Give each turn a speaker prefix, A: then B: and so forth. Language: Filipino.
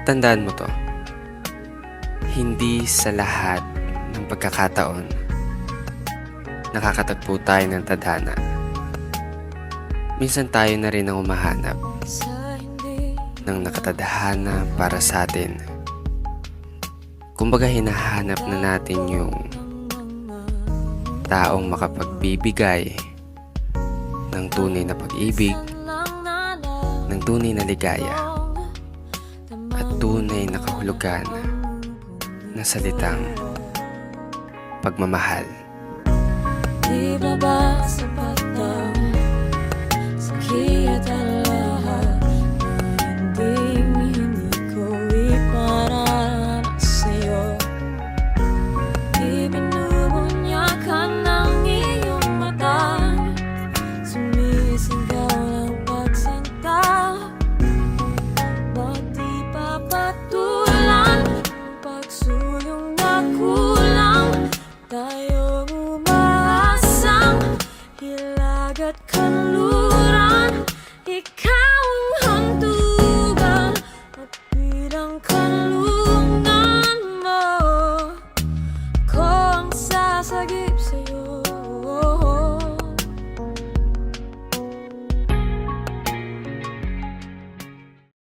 A: Tandaan mo to, hindi sa lahat ng pagkakataon nakakatagpo tayo ng tadhana. Minsan tayo na rin ang umahanap ng nakatadhana para sa atin. Kumbaga hinahanap na natin yung taong makapagbibigay ng tunay na pag-ibig, ng tunay na ligaya, at tunay na kahulugan na salitang pagmamahal.
B: Di ba ba sapat ang sakit at lahat na hindi ko ipararanas sa'yo? Di binubunyakan ng iyong mata, sumisigaw ng pagsinta. Ba't di papatulan ang pagsuyong na kulang? Tayo umaasang hilag at kanluran, ikaw ang hantugan at bilang kanlungan mo, ko ang sasagip sa'yo.